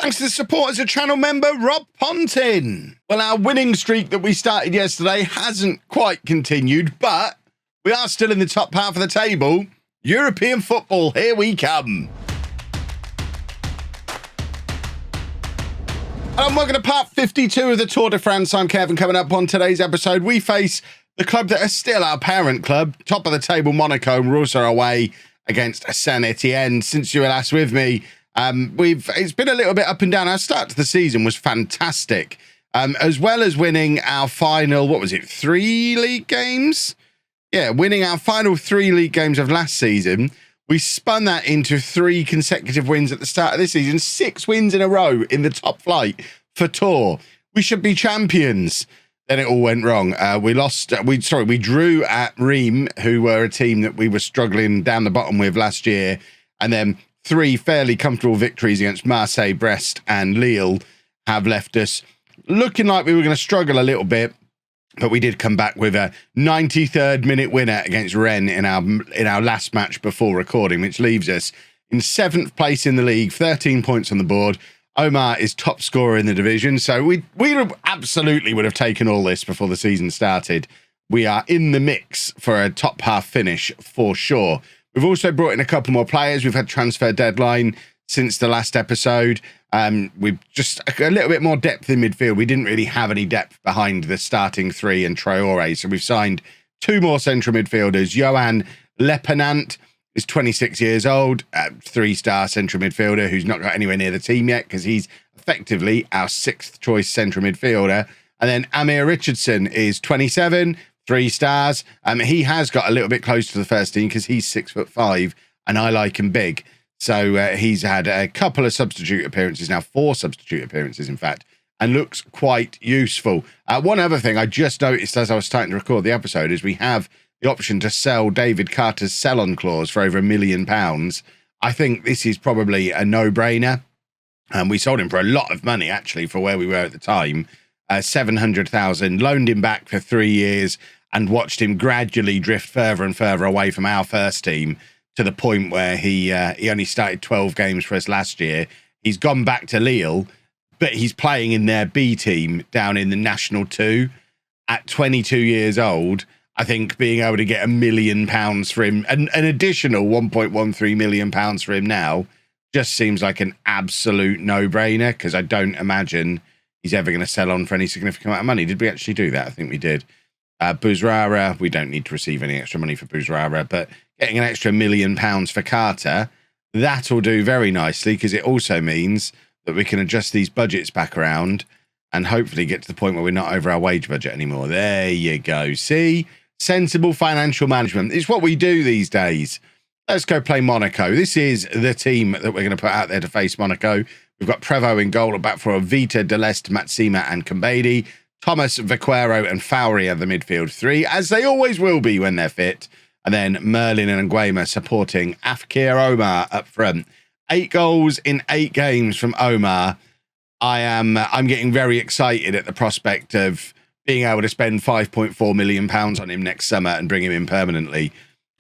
Thanks to the support as a channel member, Rob Pontin. Well, our winning streak that we started yesterday hasn't quite continued, but we are still in the top half of the table. European football, here we come. And welcome to part 52 of the Tour de France. I'm Kevin. Coming up on today's episode, we face the club that is still our parent club, top of the table Monaco, and we're also away against Saint Etienne. Since you were last with me, it's been a little bit up and down. Our start to the season was fantastic, as well as winning our final, 3 league games? Yeah, winning our final 3 league games of last season. We spun that into 3 consecutive wins at the start of this season, 6 wins in a row in the top flight for Tour. We should be champions. Then it all went wrong. We drew at Reims, who were a team that we were struggling down the bottom with last year, and then 3 fairly comfortable victories against Marseille, Brest, and Lille have left us looking like we were going to struggle a little bit. But we did come back with a 93rd minute winner against Rennes in our last match before recording, which leaves us in 7th place in the league, 13 points on the board. Omar is top scorer in the division, so we absolutely would have taken all this before the season started. We are in the mix for a top half finish for sure. We've also brought in a couple more players. We've had transfer deadline since the last episode. We've just a little bit more depth in midfield. We didn't really have any depth behind the starting 3 and Traore, so we've signed 2 more central midfielders. Johan Lepenant is 26 years old, 3-star central midfielder who's not got anywhere near the team yet because he's effectively our 6th choice central midfielder. And then Amir Richardson is 27, 3 stars. He has got a little bit close to the first team because he's 6'5", and I like him big. So he's had a couple of substitute appearances now, 4 substitute appearances, in fact, and looks quite useful. One other thing I just noticed as I was starting to record the episode is we have the option to sell David Carter's sell-on clause for over £1 million. I think this is probably a no-brainer. We sold him for a lot of money, actually, for where we were at the time. 700,000, loaned him back for 3 years and watched him gradually drift further and further away from our first team to the point where he only started 12 games for us last year. He's gone back to Lille, but he's playing in their B team down in the National 2 at 22 years old. I think being able to get £1 million for him, an additional £1.13 million for him now, just seems like an absolute no-brainer because I don't imagine he's ever going to sell on for any significant amount of money. Did we actually do that? I think we did. Bouzrara, we don't need to receive any extra money for Bouzrara, but getting an extra £1 million for Carter, that'll do very nicely because it also means that we can adjust these budgets back around and hopefully get to the point where we're not over our wage budget anymore. There you go. See? Sensible financial management. It's what we do these days. Let's go play Monaco. This is the team that we're going to put out there to face Monaco. We've got Prévost in goal, back for Vita, Deleste, Matsima, and Kambedi. Thomas, Vaquero, and Fowry are the midfield 3, as they always will be when they're fit. And then Merlin and Nguema supporting Afkir Omar up front. 8 goals in 8 games from Omar. I'm getting very excited at the prospect of being able to spend £5.4 million on him next summer and bring him in permanently.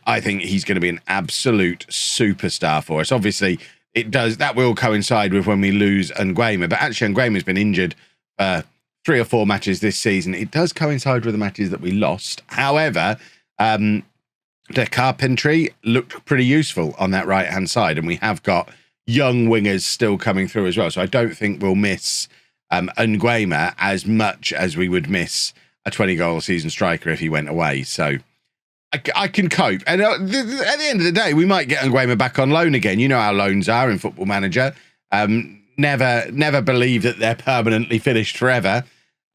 I think he's going to be an absolute superstar for us. Obviously, that will coincide with when we lose Nguema, but actually Nguema's been injured 3 or 4 matches this season. It does coincide with the matches that we lost. However, the carpentry looked pretty useful on that right-hand side, and we have got young wingers still coming through as well. So I don't think we'll miss Nguema as much as we would miss a 20-goal season striker if he went away. So I can cope. And at the end of the day, we might get Nguema back on loan again. You know how loans are in Football Manager. Never believe that they're permanently finished forever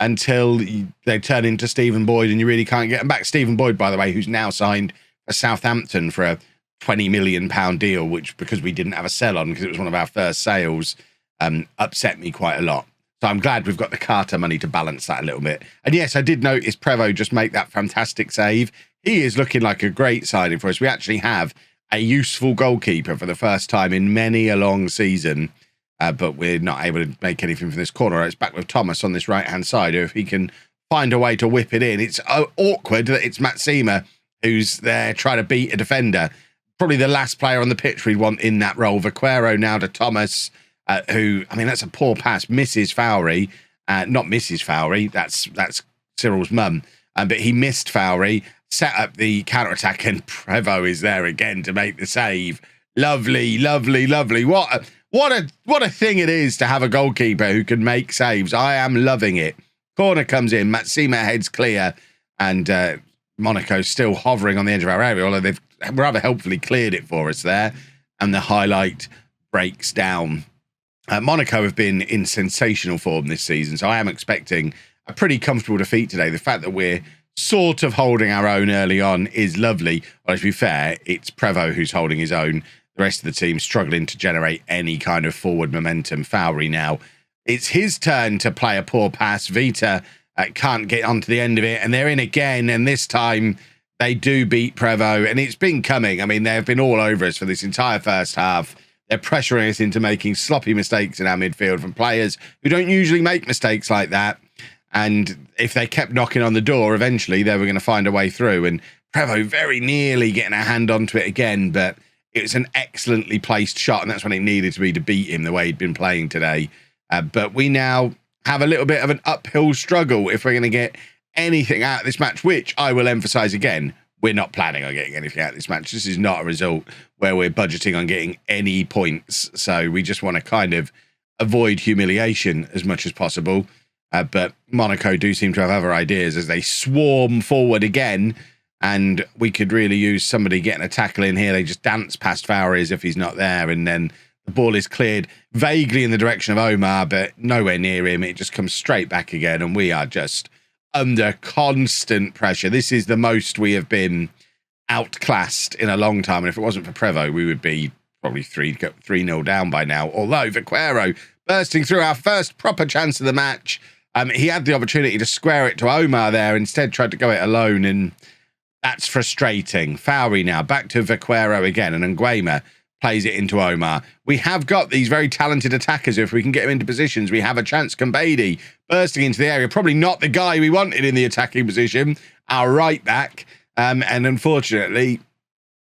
until they turn into Stephen Boyd and you really can't get them back. Stephen Boyd, by the way, who's now signed for Southampton for a £20 million deal, which, because we didn't have a sell on because it was one of our first sales, upset me quite a lot. So I'm glad we've got the Carter money to balance that a little bit. And yes, I did notice Prévost just make that fantastic save. He is looking like a great signing for us. We actually have a useful goalkeeper for the first time in many a long season, but we're not able to make anything from this corner. It's back with Thomas on this right-hand side, who if he can find a way to whip it in. It's awkward that it's Matsima who's there trying to beat a defender. Probably the last player on the pitch we'd want in that role. Vaquero now to Thomas. who, I mean, that's a poor pass. Mrs. Fowry, not Mrs. Fowry, that's Cyril's mum, but he missed Fowry, set up the counter-attack, and Prevo is there again to make the save. Lovely, lovely, lovely. What a thing it is to have a goalkeeper who can make saves. I am loving it. Corner comes in, Matsima heads clear, and Monaco's still hovering on the edge of our area, although they've rather helpfully cleared it for us there, and the highlight breaks down. Monaco have been in sensational form this season, so I am expecting a pretty comfortable defeat today. The fact that we're sort of holding our own early on is lovely. Well, to be fair, it's Prevo who's holding his own. The rest of the team struggling to generate any kind of forward momentum. Fowry now, it's his turn to play a poor pass. Vita can't get onto the end of it, and they're in again, and this time they do beat Prevo, and it's been coming. I mean, they've been all over us for this entire first half. They're pressuring us into making sloppy mistakes in our midfield from players who don't usually make mistakes like that. And if they kept knocking on the door, eventually they were going to find a way through. And Prevo very nearly getting a hand onto it again, but it was an excellently placed shot, and that's when it needed to be to beat him the way he'd been playing today. But we now have a little bit of an uphill struggle if we're going to get anything out of this match, which I will emphasize again, we're not planning on getting anything out of this match. This is not a result where we're budgeting on getting any points. So we just want to kind of avoid humiliation as much as possible. But Monaco do seem to have other ideas as they swarm forward again. And we could really use somebody getting a tackle in here. They just dance past Fowry as if he's not there. And then the ball is cleared vaguely in the direction of Omar, but nowhere near him. It just comes straight back again. And we are just under constant pressure. This is the most we have been outclassed in a long time. And if it wasn't for Prevo, we would be probably 3-0 down by now. Although Vaquero bursting through our first proper chance of the match. He had the opportunity to square it to Omar there, instead tried to go it alone, and that's frustrating. Fowry now back to Vaquero again, and Nguema plays it into Omar. We have got these very talented attackers. If we can get him into positions, we have a chance. Kambedi bursting into the area. Probably not the guy we wanted in the attacking position, our right back. And unfortunately,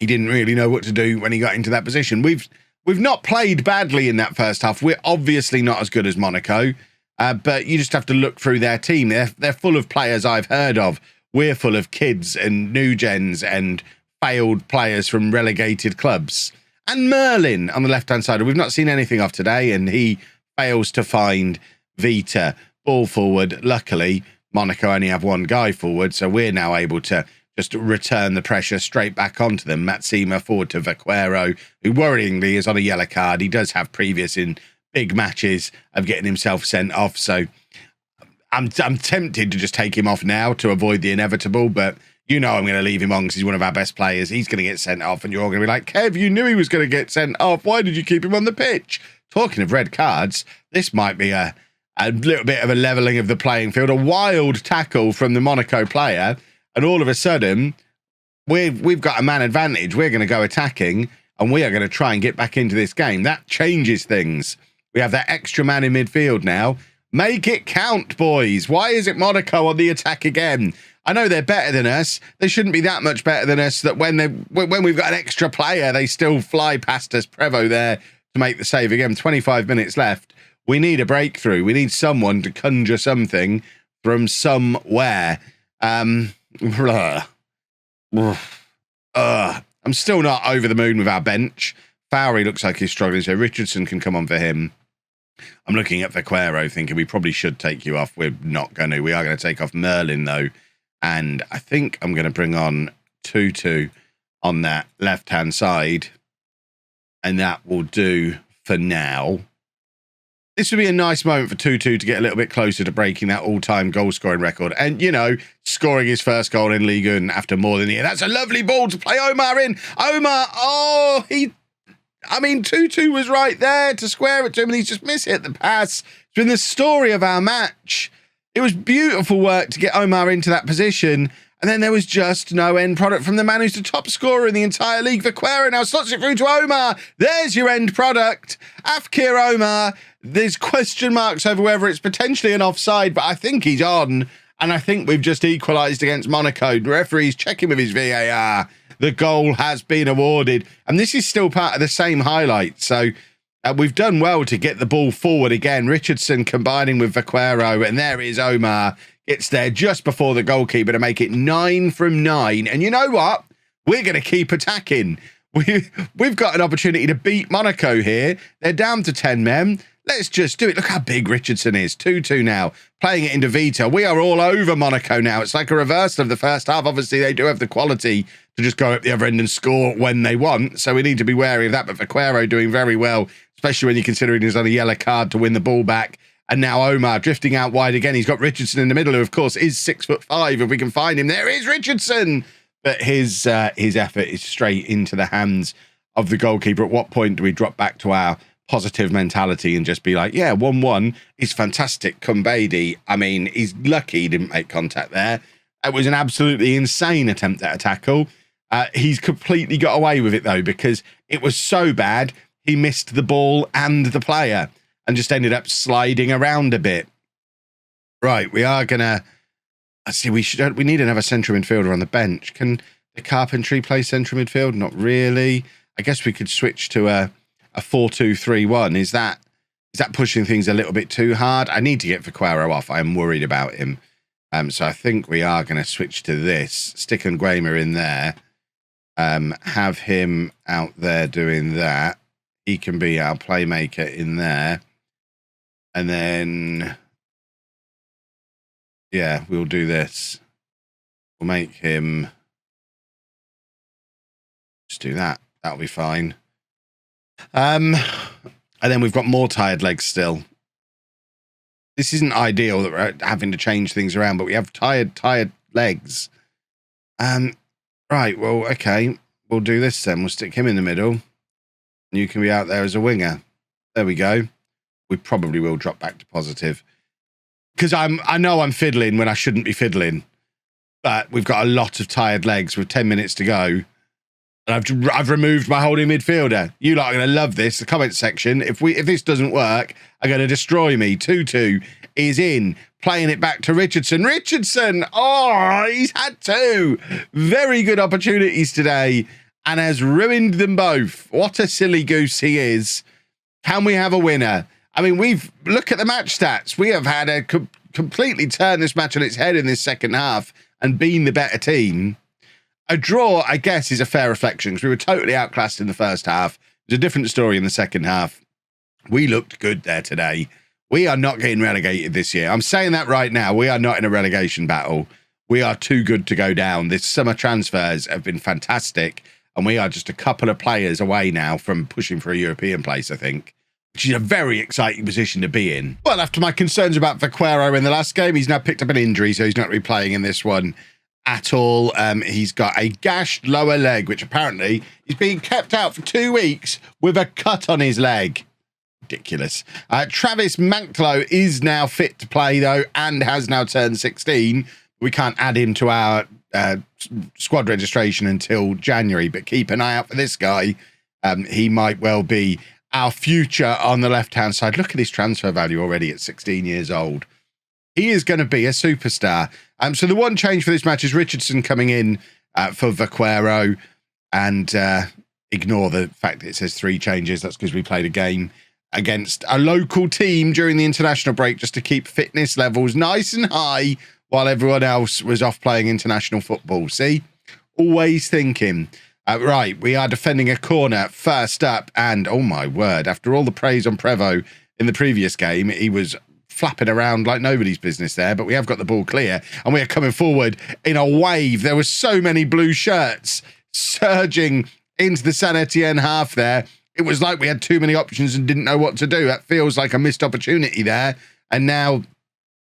he didn't really know what to do when he got into that position. We've not played badly in that first half. We're obviously not as good as Monaco, but you just have to look through their team. They're full of players I've heard of. We're full of kids and new gens and failed players from relegated clubs. And Merlin on the left-hand side, we've not seen anything of today, and he fails to find Vita. Ball forward. Luckily, Monaco only have one guy forward, so we're now able to just return the pressure straight back onto them. Matsima forward to Vaquero, who worryingly is on a yellow card. He does have previous in big matches of getting himself sent off, so I'm tempted to just take him off now to avoid the inevitable, but you know I'm going to leave him on because he's one of our best players. He's going to get sent off, and you're all going to be like, Kev, you knew he was going to get sent off. Why did you keep him on the pitch? Talking of red cards, this might be a little bit of a levelling of the playing field. A wild tackle from the Monaco player, and all of a sudden, we've got a man advantage. We're going to go attacking, and we are going to try and get back into this game. That changes things. We have that extra man in midfield now. Make it count, boys. Why is it Monaco on the attack again? I know they're better than us. They shouldn't be that much better than us that when we've got an extra player, they still fly past us. Prevo there to make the save again. 25 minutes left. We need a breakthrough. We need someone to conjure something from somewhere. I'm still not over the moon with our bench. Fowry looks like he's struggling, so Richardson can come on for him. I'm looking at Vaquero thinking we probably should take you off. We're not going to. We are going to take off Merlin, though. And I think I'm going to bring on Tutu on that left-hand side. And that will do for now. This would be a nice moment for Tutu to get a little bit closer to breaking that all-time goal-scoring record. And, you know, scoring his first goal in Ligue after more than a year. That's a lovely ball to play Omar in. Omar, Tutu was right there to square it to him, and he's just mishit the pass. It's been the story of our match. It was beautiful work to get Omar into that position, and then there was just no end product from the man who's the top scorer in the entire league. Vaquero now slots it through to Omar. There's your end product. Afkir Omar. There's question marks over whether it's potentially an offside, but I think he's on, and I think we've just equalised against Monaco. The referee's checking with his VAR. The goal has been awarded, and this is still part of the same highlight. So We've done well to get the ball forward again. Richardson combining with Vaquero, and there is Omar. Gets there just before the goalkeeper to make it 9 from 9. And you know what? We're going to keep attacking. We've got an opportunity to beat Monaco here. They're down to 10 men. Let's just do it. Look how big Richardson is. 2-2 now. Playing it into Vita. We are all over Monaco now. It's like a reversal of the first half. Obviously, they do have the quality to just go up the other end and score when they want. So we need to be wary of that. But Vaquero doing very well, especially when you're considering he's on a yellow card to win the ball back. And now Omar drifting out wide again. He's got Richardson in the middle, who, of course, is 6'5". If we can find him, there is Richardson. But his effort is straight into the hands of the goalkeeper. At what point do we drop back to our positive mentality and just be like, yeah, 1-1 is fantastic. Kumbedi, I mean, he's lucky he didn't make contact there. It was an absolutely insane attempt at a tackle. He's completely got away with it, though, because it was so bad, he missed the ball and the player and just ended up sliding around a bit. Right, we are going to... I see, we need another central midfielder on the bench. Can the Carpentry play central midfield? Not really. I guess we could switch to a 4-2-3-1. Is that pushing things a little bit too hard? I need to get Vaquero off. I am worried about him. So I think we are going to switch to this. Stick Nguema in there. Have him out there doing that. He can be our playmaker in there. And then, yeah, we'll do this. We'll make him... Just do that. That'll be fine. And then we've got more tired legs still. This isn't ideal that we're having to change things around, but we have tired legs. Right, well, okay. We'll do this then. We'll stick him in the middle. And you can be out there as a winger. There we go. We probably will drop back to positive. Because I know I'm fiddling when I shouldn't be fiddling. But we've got a lot of tired legs with 10 minutes to go. And I've removed my holding midfielder. You lot are going to love this. The comment section. If this doesn't work, are going to destroy me. 2-2 is in. Playing it back to Richardson. Richardson! Oh, he's had two very good opportunities today and has ruined them both. What a silly goose he is. Can we have a winner? I mean, look at the match stats. We have had a completely turn this match on its head in this second half and been the better team. A draw, I guess, is a fair reflection because we were totally outclassed in the first half. It was a different story in the second half. We looked good there today. We are not getting relegated this year. I'm saying that right now. We are not in a relegation battle. We are too good to go down. This summer transfers have been fantastic, and we are just a couple of players away now from pushing for a European place, I think, which is a very exciting position to be in. Well, after my concerns about Vaquero in the last game, he's now picked up an injury, so he's not going to be playing in this one at all. He's got a gashed lower leg, which apparently is being kept out for 2 weeks with a cut on his leg. Ridiculous. Travis Manklow is now fit to play, though, and has now turned 16. We can't add him to our squad registration until January, but keep an eye out for this guy. He might well be our future on the left-hand side. Look at his transfer value already at 16 years old. He is going to be a superstar. So the one change for this match is Richardson coming in for Vaquero, and ignore the fact that it says 3 changes. That's because we played a game against a local team during the international break just to keep fitness levels nice and high while everyone else was off playing international football. See? Always thinking. Right, we are defending a corner first up, and oh my word, after all the praise on Prevo in the previous game, he was flapping around like nobody's business there, but we have got the ball clear and we are coming forward in a wave. There were so many blue shirts surging into the Saint Etienne half there. It was like we had too many options and didn't know what to do. That feels like a missed opportunity there. And now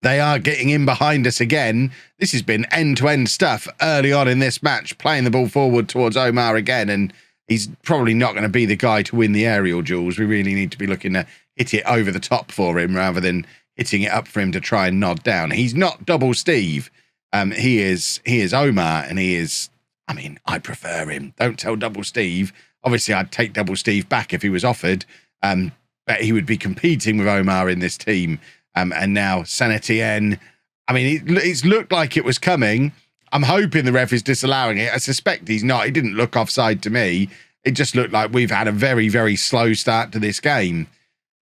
they are getting in behind us again. This has been end-to-end stuff early on in this match, playing the ball forward towards Omar again, and he's probably not going to be the guy to win the aerial duels. We really need to be looking to hit it over the top for him rather than hitting it up for him to try and nod down. He's not double Steve. He is Omar, and he is, I mean, I prefer him. Don't tell double Steve. Obviously, I'd take double Steve back if he was offered, but he would be competing with Omar in this team. And now Saint Etienne, I mean, it's looked like it was coming. I'm hoping the ref is disallowing it. I suspect he's not. He didn't look offside to me. it just looked like we've had a very, very slow start to this game.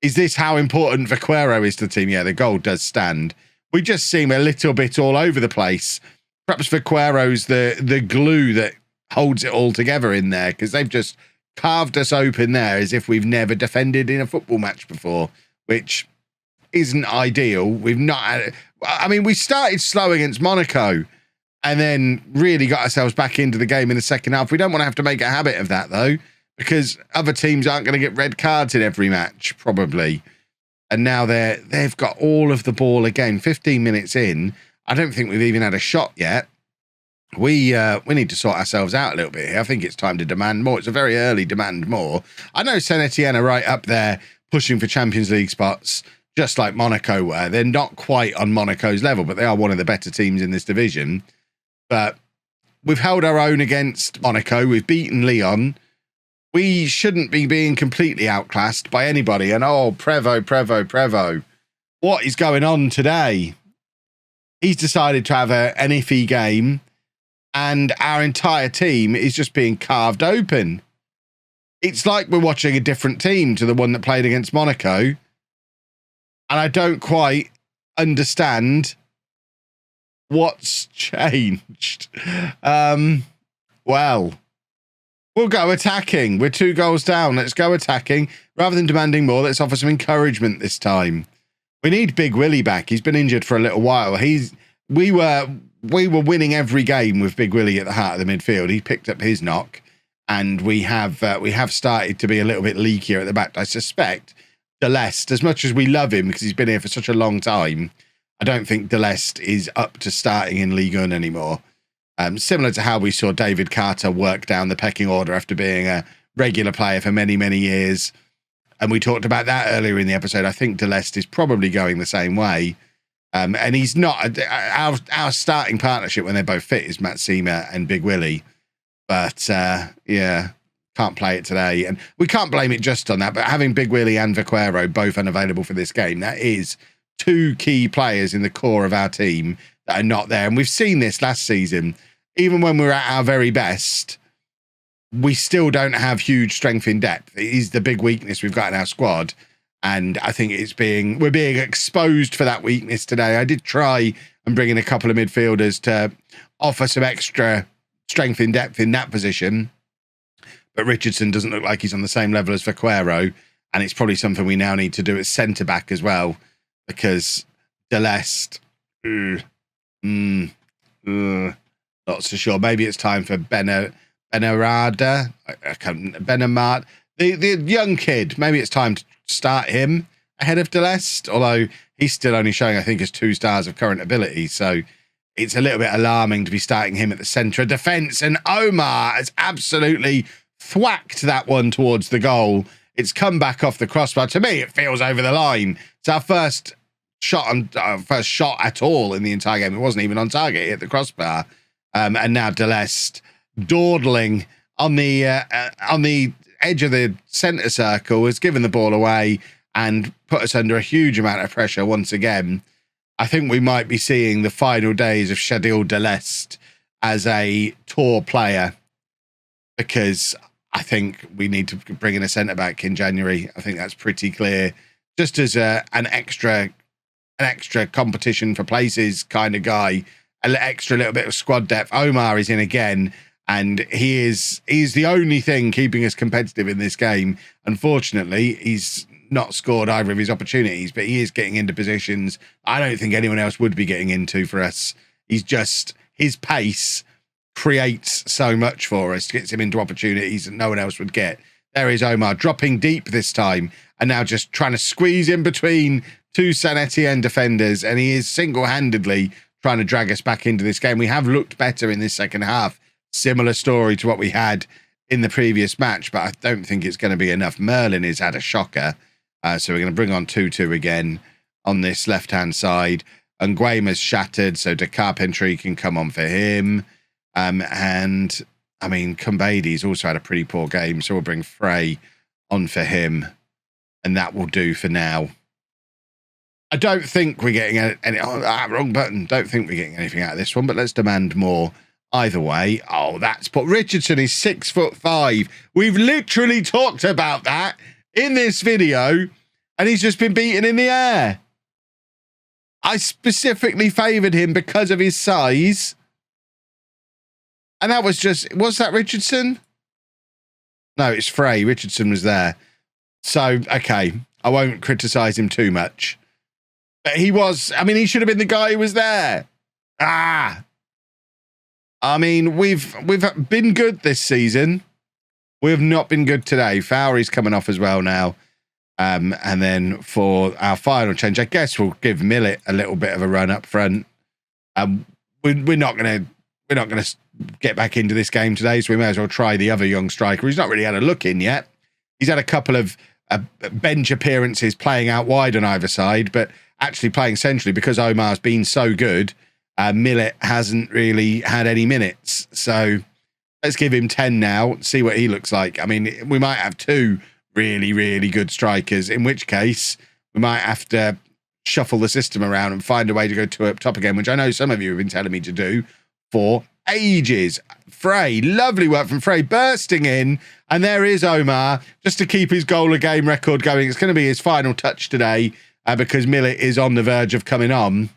Is this how important Vaquero is to the team? Yeah, the goal does stand. We just seem a little bit all over the place. Perhaps Vaquero's the glue that holds it all together in there, because they've just carved us open there as if we've never defended in a football match before, which isn't ideal. We've not had, I mean, we started slow against Monaco and then really got ourselves back into the game in the second half. We don't want to have to make a habit of that, though, because other teams aren't going to get red cards in every match, probably. And now they've got all of the ball again. 15 minutes in, I don't think we've even had a shot yet. We need to sort ourselves out a little bit here. I think it's time to demand more. It's a very early demand more. I know Saint Etienne are right up there pushing for Champions League spots, just like Monaco were. They're not quite on Monaco's level, but they are one of the better teams in this division. But we've held our own against Monaco. We've beaten Lyon. We shouldn't be being completely outclassed by anybody. And Prevo. What is going on today? He's decided to have an iffy game, and our entire team is just being carved open. It's like we're watching a different team to the one that played against Monaco. And I don't quite understand what's changed. Well, we'll go attacking. We're 2 goals down. Let's go attacking. Rather than demanding more, let's offer some encouragement this time. We need Big Willie back. He's been injured for a little while. We were winning every game with Big Willie at the heart of the midfield. He picked up his knock, and we have started to be a little bit leakier at the back. I suspect Deleste, as much as we love him because he's been here for such a long time, I don't think Deleste is up to starting in Ligue 1 anymore. Similar to how we saw David Carter work down the pecking order after being a regular player for many, many years. And we talked about that earlier in the episode. I think Deleste is probably going the same way. And he's not. Our starting partnership when they're both fit is Matsima and Big Willie. But, yeah, can't play it today. And we can't blame it just on that. But having Big Willie and Vaquero both unavailable for this game, that is 2 key players in the core of our team that are not there. And we've seen this last season. Even when we're at our very best, we still don't have huge strength in depth. It is the big weakness we've got in our squad. And I think we're being exposed for that weakness today. I did try and bring in a couple of midfielders to offer some extra strength in depth in that position. But Richardson doesn't look like he's on the same level as Vaquero. And it's probably something we now need to do at centre-back as well. Because Deleste, not so sure. Maybe it's time for Benarada. Benamart. The young kid, maybe it's time to start him ahead of Deleste, although he's still only showing, I think, as 2 stars of current ability. So it's a little bit alarming to be starting him at the centre of defence. And Omar has absolutely thwacked that one towards the goal. It's come back off the crossbar. To me, it feels over the line. It's our first shot at all in the entire game. It wasn't even on target. It hit the crossbar. And now Deleste dawdling on the edge of the centre circle has given the ball away and put us under a huge amount of pressure once again. I think we might be seeing the final days of Shadil Deleste as a tour player, because I think we need to bring in a centre-back in January. I think that's pretty clear. Just as an extra competition for places kind of guy, an extra little bit of squad depth. Omar is in again, and he's the only thing keeping us competitive in this game. Unfortunately, he's not scored either of his opportunities, but he is getting into positions I don't think anyone else would be getting into for us. His pace creates so much for us, gets him into opportunities that no one else would get. There is Omar dropping deep this time, and now just trying to squeeze in between 2 Saint Etienne defenders, and he is single-handedly trying to drag us back into this game. We have looked better in this second half. Similar story to what we had in the previous match, but I don't think it's going to be enough. Merlin has had a shocker. So we're going to bring on 2-2 again on this left-hand side. And Nguema's shattered, so De Carpentry can come on for him. And, I mean, Kumbadi's also had a pretty poor game, so we'll bring Frey on for him. And that will do for now. I don't think we're getting any... wrong button. Don't think we're getting anything out of this one, but let's demand more either way. Oh, that's put. Richardson is 6'5". We've literally talked about that in this video, and he's just been beaten in the air. I specifically favoured him because of his size. And that was just, was that Richardson? No, it's Frey. Richardson was there. So, okay, I won't criticise him too much. But he was, I mean, he should have been the guy who was there. I mean, we've been good this season. We have not been good today. Fowry's coming off as well now. And then for our final change, I guess we'll give Millet a little bit of a run up front. We're not gonna get back into this game today, so we may as well try the other young striker. He's not really had a look in yet. He's had a couple of bench appearances playing out wide on either side, but actually playing centrally because Omar's been so good. Millet hasn't really had any minutes, so let's give him 10 now. See what he looks like. I mean, we might have two really, really good strikers, in which case we might have to shuffle the system around and find a way to go two up top again, which I know some of you have been telling me to do for ages. Frey, lovely work from Frey, bursting in, and there is Omar, just to keep his goal a game record going. It's going to be his final touch today because Millet is on the verge of coming on,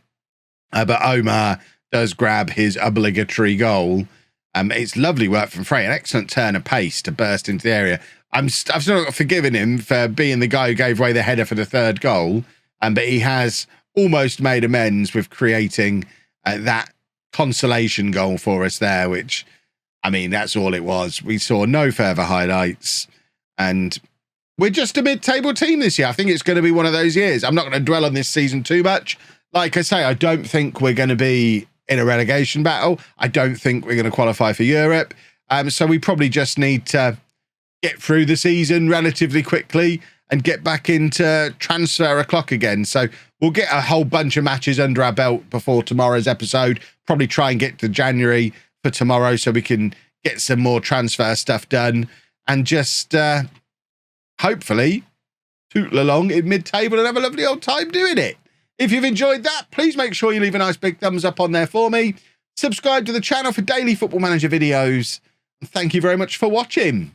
but Omar does grab his obligatory goal. It's lovely work from Frey, an excellent turn of pace to burst into the area. I've still not forgiven him for being the guy who gave away the header for the third goal, but he has almost made amends with creating that consolation goal for us there, which, I mean, that's all it was. We saw no further highlights, and we're just a mid-table team this year. I think it's going to be one of those years. I'm not going to dwell on this season too much. Like I say, I don't think we're going to be in a relegation battle. I don't think we're going to qualify for Europe. So we probably just need to get through the season relatively quickly and get back into transfer o'clock again. So we'll get a whole bunch of matches under our belt before tomorrow's episode. Probably try and get to January for tomorrow so we can get some more transfer stuff done and just hopefully tootle along in mid-table and have a lovely old time doing it. If you've enjoyed that, please make sure you leave a nice big thumbs up on there for me. Subscribe to the channel for daily Football Manager videos. And thank you very much for watching.